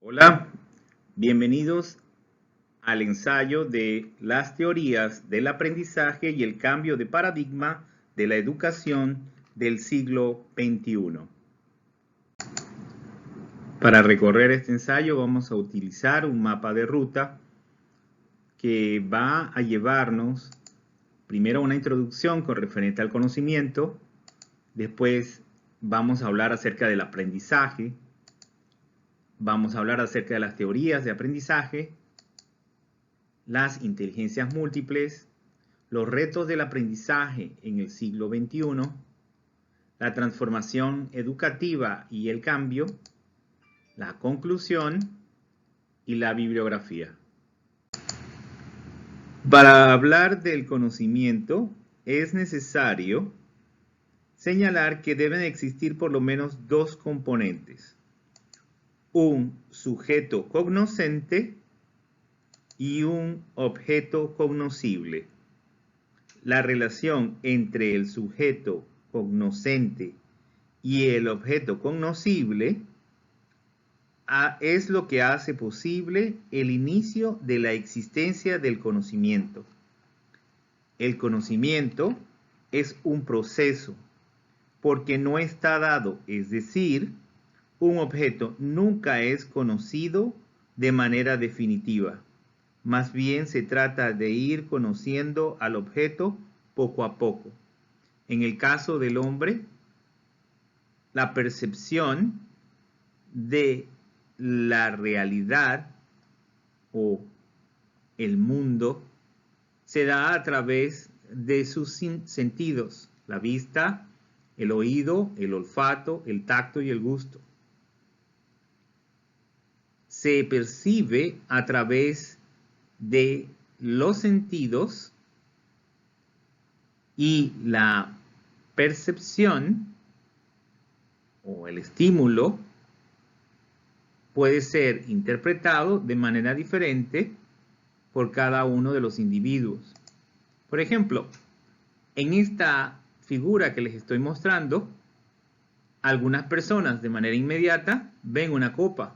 Hola, bienvenidos al ensayo de las teorías del aprendizaje y el cambio de paradigma de la educación del siglo XXI. Para recorrer este ensayo vamos a utilizar un mapa de ruta que va a llevarnos primero a una introducción con referente al conocimiento, después vamos a hablar acerca del aprendizaje, vamos a hablar acerca de las teorías de aprendizaje, las inteligencias múltiples, los retos del aprendizaje en el siglo XXI, la transformación educativa y el cambio, la conclusión y la bibliografía. Para hablar del conocimiento es necesario señalar que deben existir por lo menos dos componentes: un sujeto cognoscente y un objeto cognoscible. La relación entre el sujeto cognoscente y el objeto cognoscible es lo que hace posible el inicio de la existencia del conocimiento. El conocimiento es un proceso porque no está dado, es decir, un objeto nunca es conocido de manera definitiva. Más bien se trata de ir conociendo al objeto poco a poco. En el caso del hombre, la percepción de la realidad o el mundo se da a través de sus sentidos: la vista, el oído, el olfato, el tacto y el gusto. Se percibe a través de los sentidos y la percepción o el estímulo puede ser interpretado de manera diferente por cada uno de los individuos. Por ejemplo, en esta figura que les estoy mostrando, algunas personas de manera inmediata ven una copa.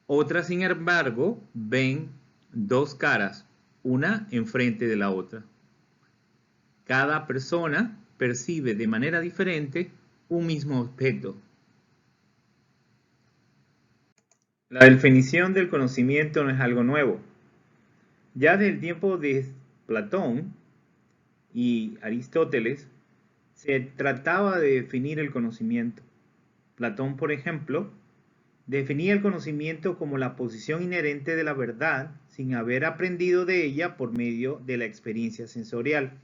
Otras, sin embargo, ven dos caras, una enfrente de la otra. Cada persona percibe de manera diferente un mismo objeto. La definición del conocimiento no es algo nuevo. Ya desde el tiempo de Platón y Aristóteles se trataba de definir el conocimiento. Platón, por ejemplo, definía el conocimiento como la posición inherente de la verdad sin haber aprendido de ella por medio de la experiencia sensorial.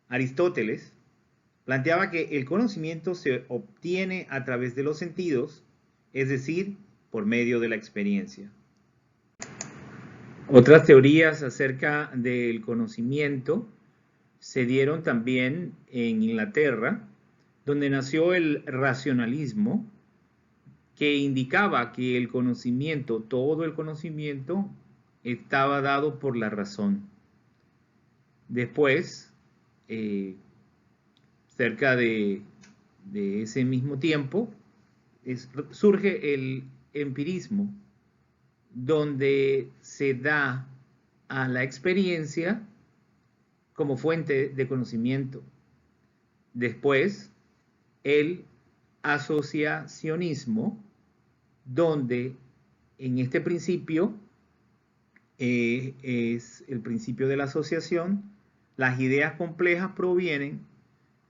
Aristóteles planteaba que el conocimiento se obtiene a través de los sentidos, es decir, por medio de la experiencia. Otras teorías acerca del conocimiento se dieron también en Inglaterra, donde nació el racionalismo, que indicaba que el conocimiento, todo el conocimiento, estaba dado por la razón. Después, cerca de ese mismo tiempo, surge el empirismo, donde se da a la experiencia como fuente de conocimiento. Después, el asociacionismo, donde en este principio es el principio de la asociación. Las ideas complejas provienen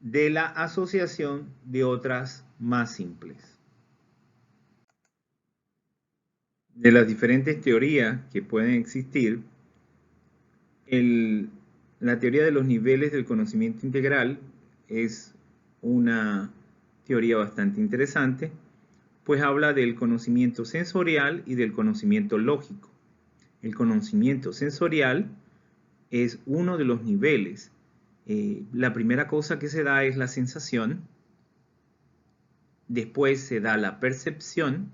de la asociación de otras más simples. De las diferentes teorías que pueden existir, la teoría de los niveles del conocimiento integral es una teoría bastante interesante, pues habla del conocimiento sensorial y del conocimiento lógico. El conocimiento sensorial es uno de los niveles. La primera cosa que se da es la sensación, después se da la percepción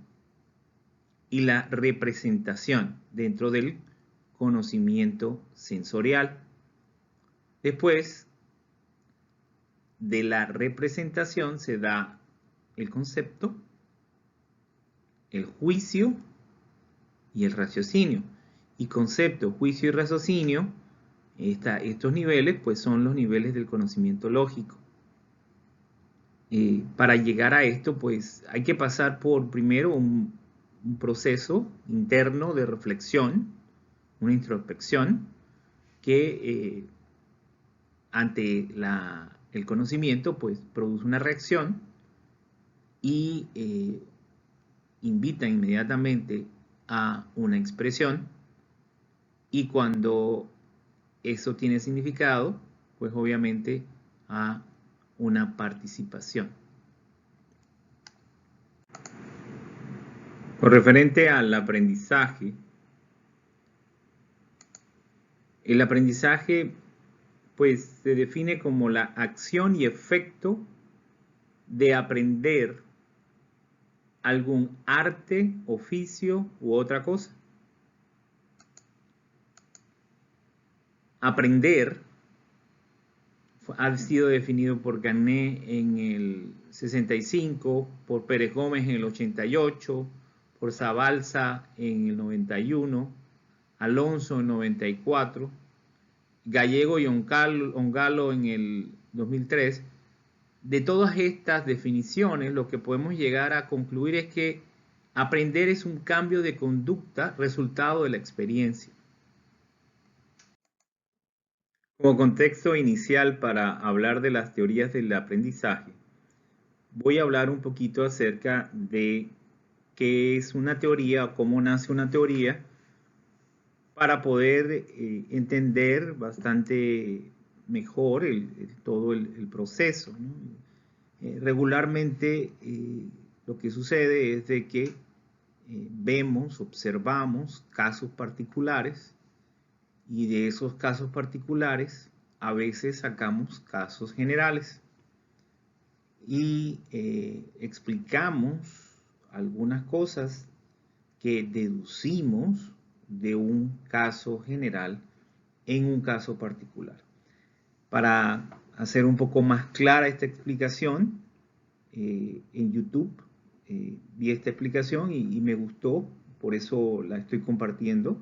y la representación dentro del conocimiento sensorial. Después de la representación se da el concepto el juicio y el raciocinio. Y concepto, juicio y raciocinio, estos niveles pues son los niveles del conocimiento lógico. Para llegar a esto pues hay que pasar por primero un proceso interno de reflexión, una introspección que ante el conocimiento pues produce una reacción y invita inmediatamente a una expresión, y cuando eso tiene significado pues obviamente a una participación. Con referente al aprendizaje, el aprendizaje pues se define como la acción y efecto de aprender algún arte, oficio u otra cosa. Aprender ha sido definido por Gané en el 65, por Pérez Gómez en el 88, por Zabalza en el 91, Alonso en el 94, Gallego y Ongalo en el 2003. De todas estas definiciones, lo que podemos llegar a concluir es que aprender es un cambio de conducta resultado de la experiencia. Como contexto inicial para hablar de las teorías del aprendizaje, voy a hablar un poquito acerca de qué es una teoría o cómo nace una teoría para poder entender bastante mejor todo el proceso, ¿no? Regularmente lo que sucede es de que vemos, observamos casos particulares, y de esos casos particulares a veces sacamos casos generales y explicamos algunas cosas que deducimos de un caso general en un caso particular. Para hacer un poco más clara esta explicación, en YouTube vi esta explicación y me gustó, por eso la estoy compartiendo.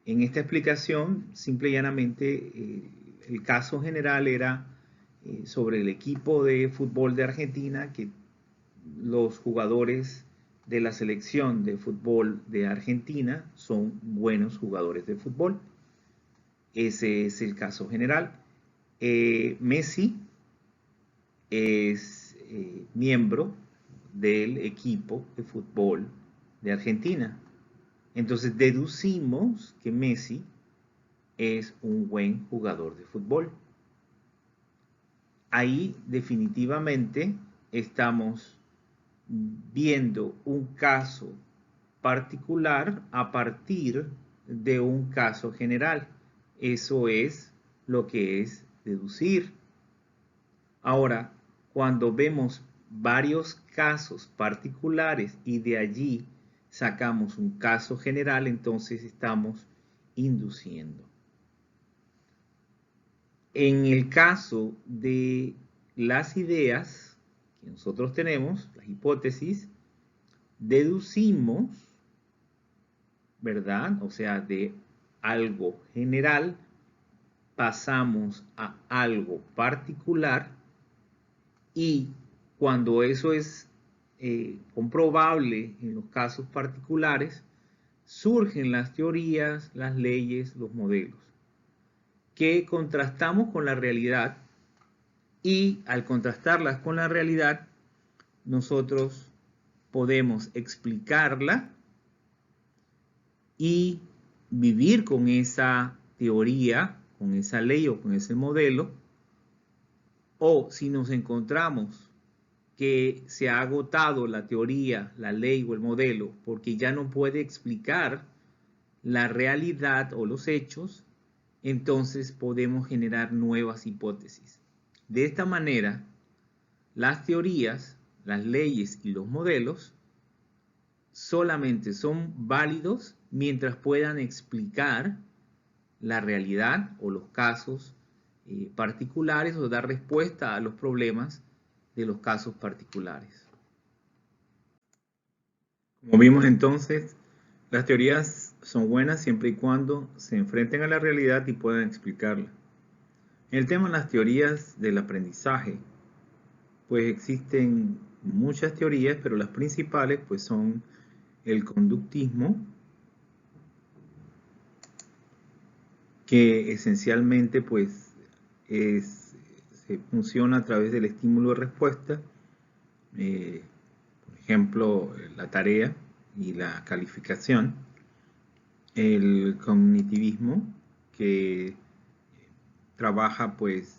En esta explicación, simple y llanamente, el caso general era sobre el equipo de fútbol de Argentina, que los jugadores de la selección de fútbol de Argentina son buenos jugadores de fútbol. Ese es el caso general. Messi es miembro del equipo de fútbol de Argentina. Entonces deducimos que Messi es un buen jugador de fútbol. Ahí definitivamente estamos viendo un caso particular a partir de un caso general. Eso es lo que es deducir. Ahora, cuando vemos varios casos particulares y de allí sacamos un caso general, entonces estamos induciendo. En el caso de las ideas que nosotros tenemos, las hipótesis, deducimos, ¿verdad? O sea, de algo general pasamos a algo particular, y cuando eso es comprobable en los casos particulares, surgen las teorías, las leyes, los modelos, que contrastamos con la realidad, y al contrastarlas con la realidad, nosotros podemos explicarla y vivir con esa teoría, con esa ley o con ese modelo. O si nos encontramos que se ha agotado la teoría, la ley o el modelo porque ya no puede explicar la realidad o los hechos, entonces podemos generar nuevas hipótesis. De esta manera, las teorías, las leyes y los modelos solamente son válidos mientras puedan explicar la realidad o los casos particulares, o dar respuesta a los problemas de los casos particulares. Como vimos entonces, las teorías son buenas siempre y cuando se enfrenten a la realidad y puedan explicarla. En el tema de las teorías del aprendizaje, pues existen muchas teorías, pero las principales pues son el conductismo, que esencialmente pues se funciona a través del estímulo de respuesta, por ejemplo, la tarea y la calificación. El cognitivismo, que trabaja pues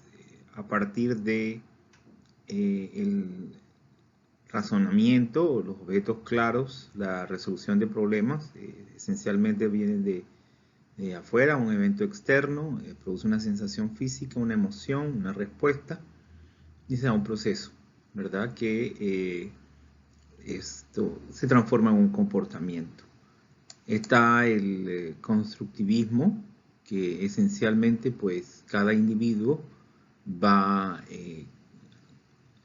a partir de el razonamiento, los objetos claros, la resolución de problemas, esencialmente vienen de afuera, un evento externo, produce una sensación física, una emoción, una respuesta, y se da un proceso, ¿verdad? Que esto se transforma en un comportamiento. Está el constructivismo, que esencialmente pues cada individuo va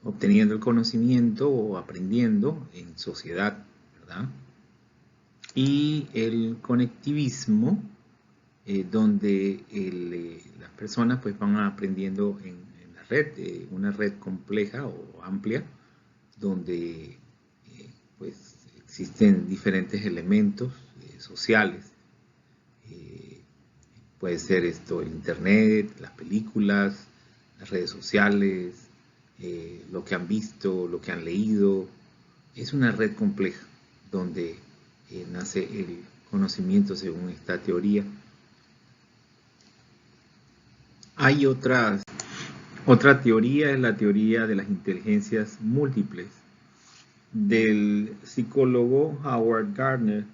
obteniendo el conocimiento o aprendiendo en sociedad, ¿verdad? Y el conectivismo, donde las personas pues van aprendiendo en la red, una red compleja o amplia, donde pues existen diferentes elementos sociales. Puede ser esto el internet, las películas, las redes sociales, lo que han visto, lo que han leído. Es una red compleja donde nace el conocimiento según esta teoría. Hay otra teoría, es la teoría de las inteligencias múltiples del psicólogo Howard Gardner.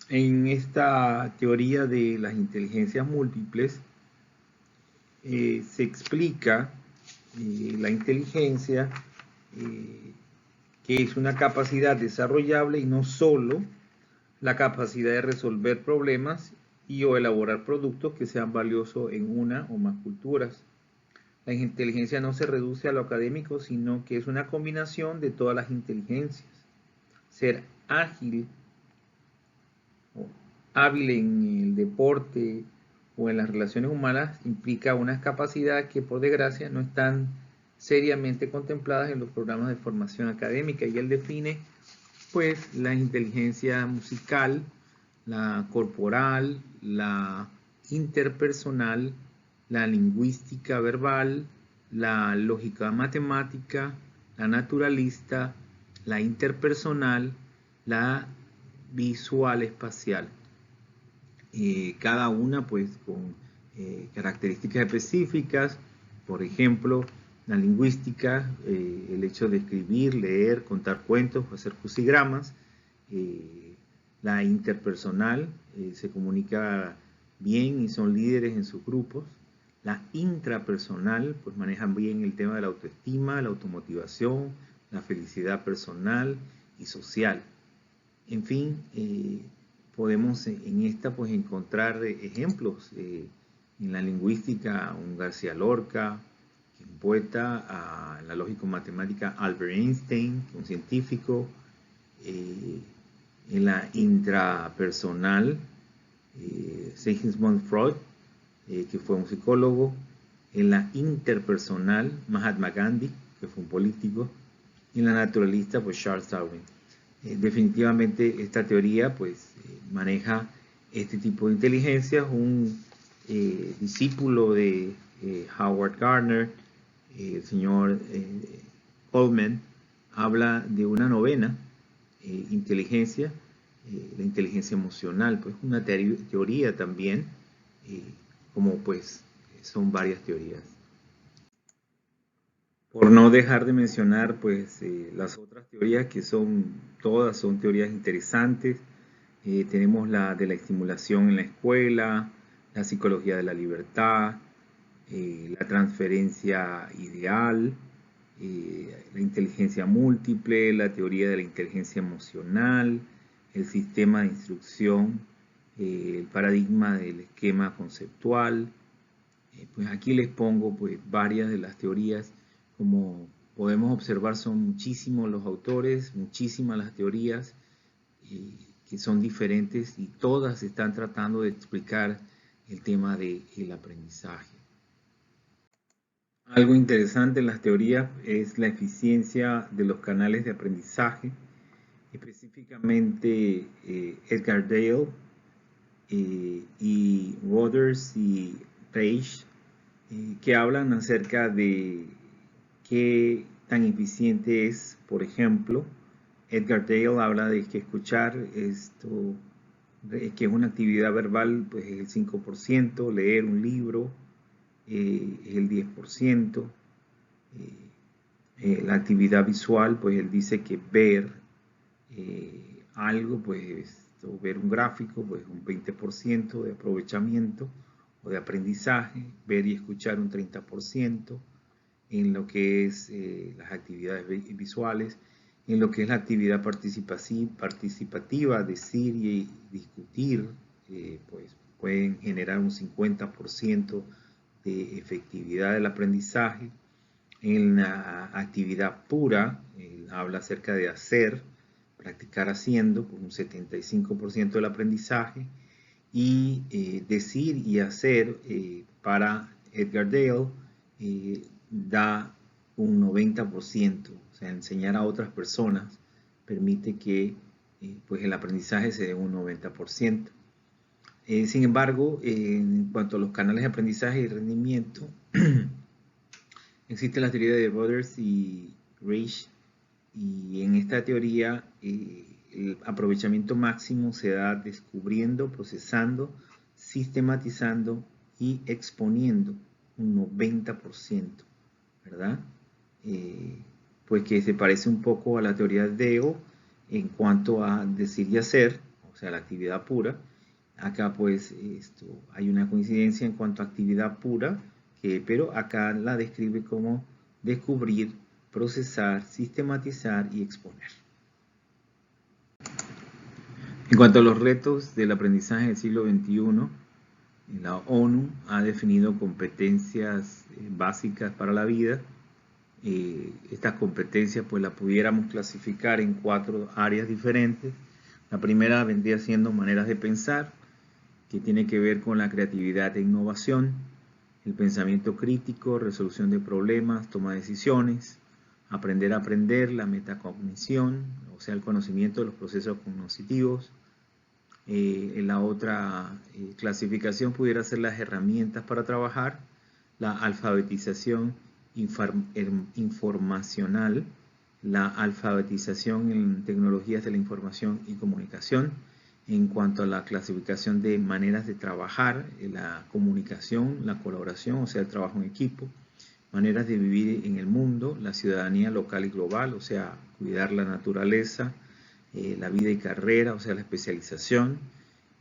En esta teoría de las inteligencias múltiples se explica la inteligencia, que es una capacidad desarrollable y no solo la capacidad de resolver problemas y o elaborar productos que sean valiosos en una o más culturas. La inteligencia no se reduce a lo académico, sino que es una combinación de todas las inteligencias. Ser ágil o hábil en el deporte o en las relaciones humanas implica unas capacidades que por desgracia no están seriamente contempladas en los programas de formación académica, y él define pues la inteligencia musical, la corporal, la interpersonal, la lingüística verbal, la lógica matemática, la naturalista, la interpersonal, la visual espacial. Cada una pues con características específicas. Por ejemplo, la lingüística, el hecho de escribir, leer, contar cuentos, hacer crucigramas. La interpersonal, se comunica bien y son líderes en sus grupos. La intrapersonal, pues manejan bien el tema de la autoestima, la automotivación, la felicidad personal y social. En fin, podemos en esta pues encontrar ejemplos. En la lingüística, un García Lorca, un poeta, en la lógico-matemática Albert Einstein, un científico. En la intrapersonal, Sigmund Freud, que fue un psicólogo. En la interpersonal, Mahatma Gandhi, que fue un político. Y en la naturalista, pues Charles Darwin. Definitivamente esta teoría pues maneja este tipo de inteligencias. Un discípulo de Howard Gardner, el señor Goldman, habla de una novena inteligencia, la inteligencia emocional, pues una teoría también, como pues son varias teorías. Por no dejar de mencionar pues las otras teorías, que todas son teorías interesantes. Tenemos la de la estimulación en la escuela, la psicología de la libertad, la transferencia ideal, la inteligencia múltiple, la teoría de la inteligencia emocional, el sistema de instrucción, el paradigma del esquema conceptual. Pues aquí les pongo pues varias de las teorías. Como podemos observar, son muchísimos los autores, muchísimas las teorías. que son diferentes y todas están tratando de explicar el tema del aprendizaje. Algo interesante en las teorías es la eficiencia de los canales de aprendizaje, específicamente Edgar Dale y Rogers y Reich, que hablan acerca de qué tan eficiente es. Por ejemplo, Edgar Dale habla de que escuchar esto, que es una actividad verbal, pues es el 5%, leer un libro es el 10%, la actividad visual, pues él dice que ver algo, pues o ver un gráfico, pues un 20% de aprovechamiento o de aprendizaje, ver y escuchar un 30%, en lo que es las actividades visuales, en lo que es la actividad participativa, decir y discutir, pues pueden generar un 50% de efectividad del aprendizaje. En la actividad pura, habla acerca de hacer, practicar haciendo, con un 75% del aprendizaje, y decir y hacer para Edgar Dale da un 90%, o sea, enseñar a otras personas permite que pues el aprendizaje se dé un 90%. Sin embargo, en cuanto a los canales de aprendizaje y rendimiento, existe la teoría de Rogers y Reich, y en esta teoría el aprovechamiento máximo se da descubriendo, procesando, sistematizando y exponiendo un 90%, ¿verdad? Pues que se parece un poco a la teoría de Deo en cuanto a decir y hacer, o sea, la actividad pura. Acá pues hay una coincidencia en cuanto a actividad pura, pero acá la describe como descubrir, procesar, sistematizar y exponer. En cuanto a los retos del aprendizaje del siglo XXI, la ONU ha definido competencias básicas para la vida. Estas competencias pues las pudiéramos clasificar en 4 áreas diferentes. La primera vendría siendo maneras de pensar, que tiene que ver con la creatividad e innovación, el pensamiento crítico, resolución de problemas, toma de decisiones, aprender a aprender, la metacognición, o sea, el conocimiento de los procesos cognitivos. En la otra clasificación pudiera ser las herramientas para trabajar, la alfabetización informacional, la alfabetización en tecnologías de la información y comunicación. En cuanto a la clasificación de maneras de trabajar, la comunicación, la colaboración, o sea, el trabajo en equipo, maneras de vivir en el mundo, la ciudadanía local y global, o sea, cuidar la naturaleza, la vida y carrera, o sea, la especialización,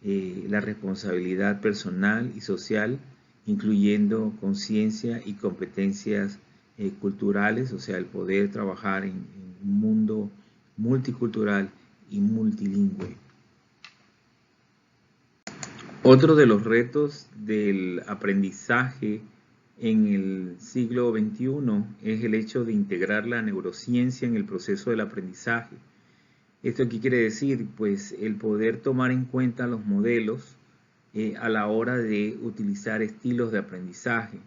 la responsabilidad personal y social, incluyendo conciencia y competencias culturales, o sea, el poder trabajar en un mundo multicultural y multilingüe. Otro de los retos del aprendizaje en el siglo XXI es el hecho de integrar la neurociencia en el proceso del aprendizaje. ¿Esto qué quiere decir? Pues el poder tomar en cuenta los modelos a la hora de utilizar estilos de aprendizaje.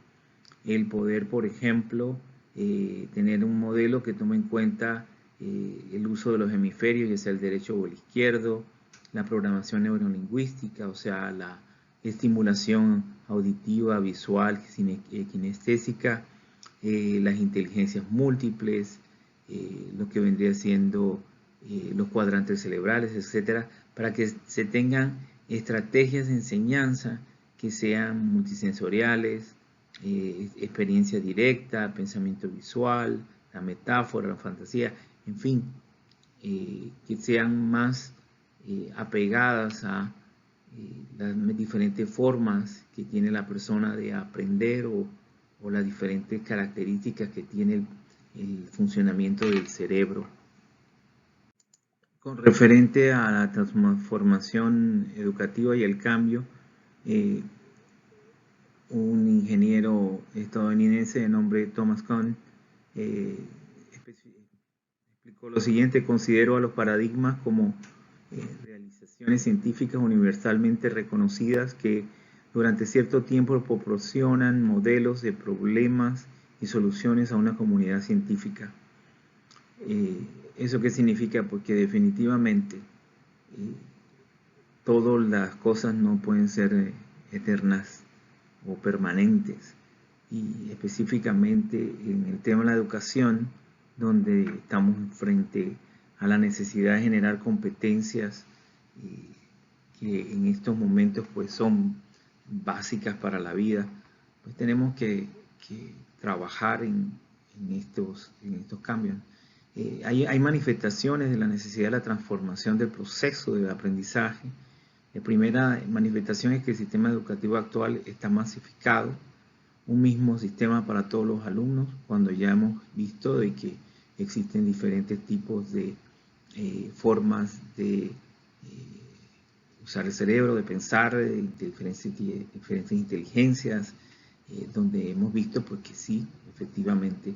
El poder, por ejemplo, tener un modelo que tome en cuenta el uso de los hemisferios, ya sea el derecho o el izquierdo, la programación neurolingüística, o sea, la estimulación auditiva, visual, kinestésica, las inteligencias múltiples, lo que vendría siendo los cuadrantes cerebrales, etcétera, para que se tengan estrategias de enseñanza que sean multisensoriales, experiencia directa, pensamiento visual, la metáfora, la fantasía, en fin, que sean más apegadas a las diferentes formas que tiene la persona de aprender o las diferentes características que tiene el funcionamiento del cerebro. Con referente a la transformación educativa y el cambio, un ingeniero estadounidense de nombre Thomas Kuhn explicó lo siguiente: considero a los paradigmas como realizaciones científicas universalmente reconocidas que durante cierto tiempo proporcionan modelos de problemas y soluciones a una comunidad científica. ¿Eso qué significa? Porque definitivamente todas las cosas no pueden ser eternas o permanentes, y específicamente en el tema de la educación, donde estamos frente a la necesidad de generar competencias que en estos momentos pues son básicas para la vida, pues tenemos que trabajar en estos cambios. Hay manifestaciones de la necesidad de la transformación del proceso del aprendizaje. La primera manifestación es que el sistema educativo actual está masificado, un mismo sistema para todos los alumnos, cuando ya hemos visto de que existen diferentes tipos de formas de usar el cerebro, de pensar, de diferentes inteligencias, donde hemos visto porque sí, efectivamente,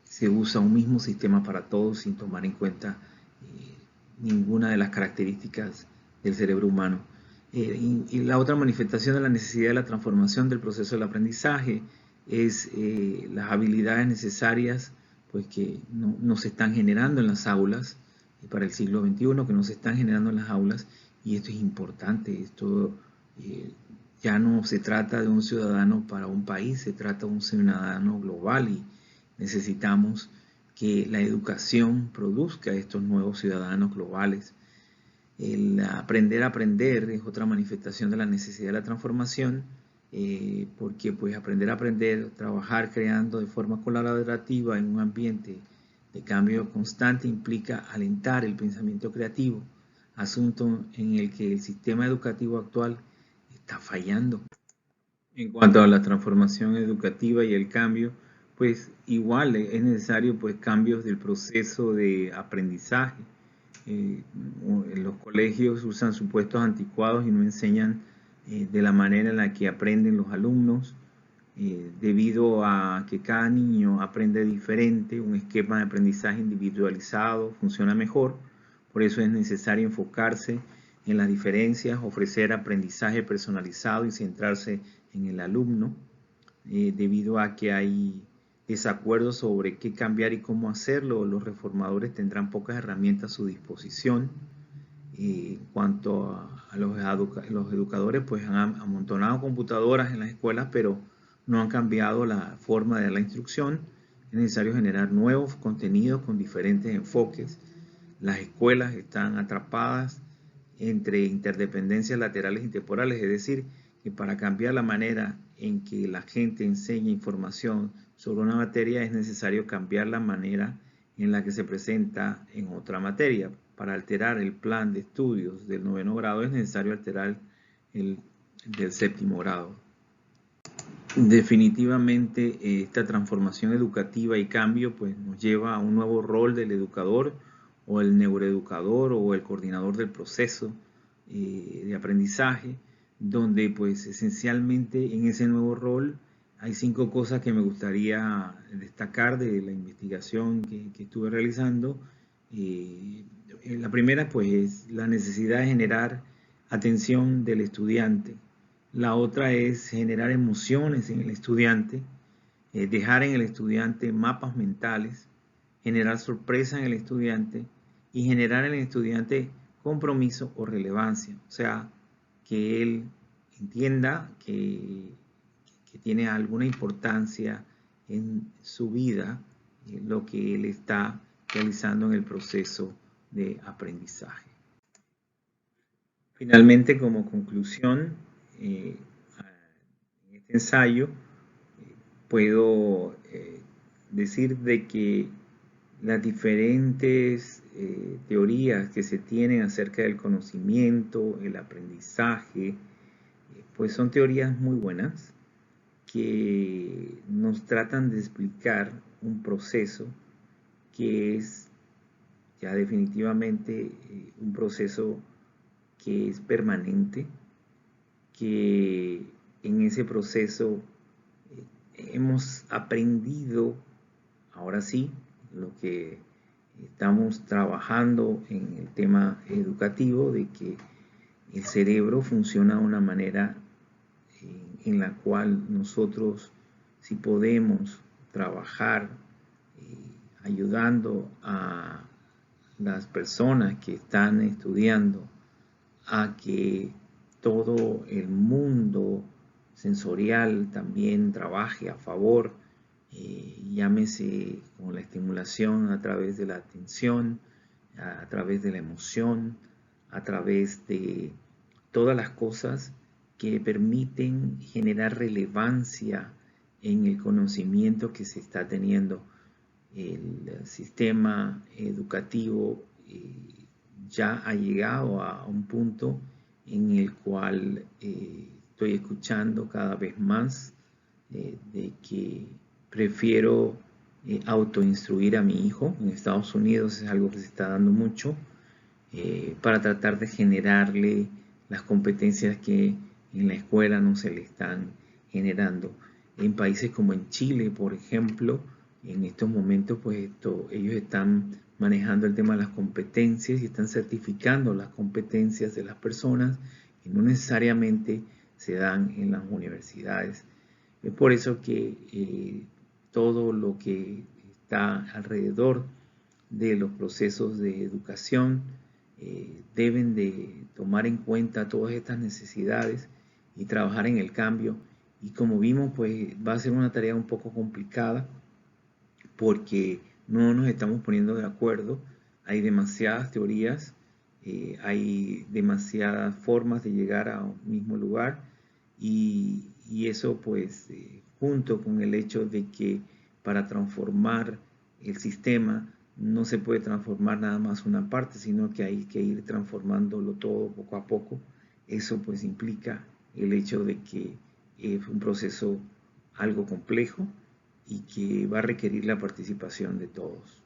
se usa un mismo sistema para todos sin tomar en cuenta ninguna de las características del cerebro humano. Y la otra manifestación de la necesidad de la transformación del proceso del aprendizaje es las habilidades necesarias pues, que no se están generando en las aulas para el siglo XXI, que no se están generando en las aulas, y esto es importante. Esto ya no se trata de un ciudadano para un país, se trata de un ciudadano global, y necesitamos que la educación produzca estos nuevos ciudadanos globales. El aprender a aprender es otra manifestación de la necesidad de la transformación, porque pues aprender a aprender, trabajar creando de forma colaborativa en un ambiente de cambio constante implica alentar el pensamiento creativo, asunto en el que el sistema educativo actual está fallando. En cuanto a la transformación educativa y el cambio, pues igual es necesario pues cambios del proceso de aprendizaje. Los colegios usan supuestos anticuados y no enseñan de la manera en la que aprenden los alumnos, debido a que cada niño aprende diferente. Un esquema de aprendizaje individualizado funciona mejor. Por eso es necesario enfocarse en las diferencias, ofrecer aprendizaje personalizado y centrarse en el alumno, debido a que hay desacuerdos sobre qué cambiar y cómo hacerlo. Los reformadores tendrán pocas herramientas a su disposición. En cuanto a los educadores, pues han amontonado computadoras en las escuelas, pero no han cambiado la forma de la instrucción. Es necesario generar nuevos contenidos con diferentes enfoques. Las escuelas están atrapadas entre interdependencias laterales y temporales, es decir, que para cambiar la manera en que la gente enseña información sobre una materia es necesario cambiar la manera en la que se presenta en otra materia. Para alterar el plan de estudios del 9º grado es necesario alterar el del 7º grado. Definitivamente esta transformación educativa y cambio pues, nos lleva a un nuevo rol del educador, o el neuroeducador, o el coordinador del proceso de aprendizaje, donde pues esencialmente en ese nuevo rol hay 5 cosas que me gustaría destacar de la investigación que estuve realizando. La primera pues es la necesidad de generar atención del estudiante. La otra es generar emociones en el estudiante, dejar en el estudiante mapas mentales, generar sorpresa en el estudiante y generar en el estudiante compromiso o relevancia. O sea, que él entienda que tiene alguna importancia en su vida lo que él está realizando en el proceso de aprendizaje. Finalmente, como conclusión, en este ensayo puedo decir de que las diferentes teorías que se tienen acerca del conocimiento, el aprendizaje, pues son teorías muy buenas que nos tratan de explicar un proceso que es ya definitivamente un proceso que es permanente, que en ese proceso hemos aprendido, ahora sí, lo que estamos trabajando en el tema educativo de que el cerebro funciona de una manera en la cual nosotros, si podemos trabajar ayudando a las personas que están estudiando a que todo el mundo sensorial también trabaje a favor, llámese con la estimulación a través de la atención, a través de la emoción, a través de todas las cosas que permiten generar relevancia en el conocimiento que se está teniendo. El sistema educativo ya ha llegado a un punto en el cual estoy escuchando cada vez más de que prefiero autoinstruir a mi hijo. En Estados Unidos es algo que se está dando mucho para tratar de generarle las competencias que en la escuela no se le están generando. En países como en Chile, por ejemplo, en estos momentos pues ellos están manejando el tema de las competencias y están certificando las competencias de las personas que no necesariamente se dan en las universidades. Es por eso que todo lo que está alrededor de los procesos de educación deben de tomar en cuenta todas estas necesidades y trabajar en el cambio. Y como vimos, pues va a ser una tarea un poco complicada porque no nos estamos poniendo de acuerdo. Hay demasiadas teorías, hay demasiadas formas de llegar a un mismo lugar y eso pues junto con el hecho de que para transformar el sistema no se puede transformar nada más una parte, sino que hay que ir transformándolo todo poco a poco. Eso pues implica el hecho de que es un proceso algo complejo y que va a requerir la participación de todos.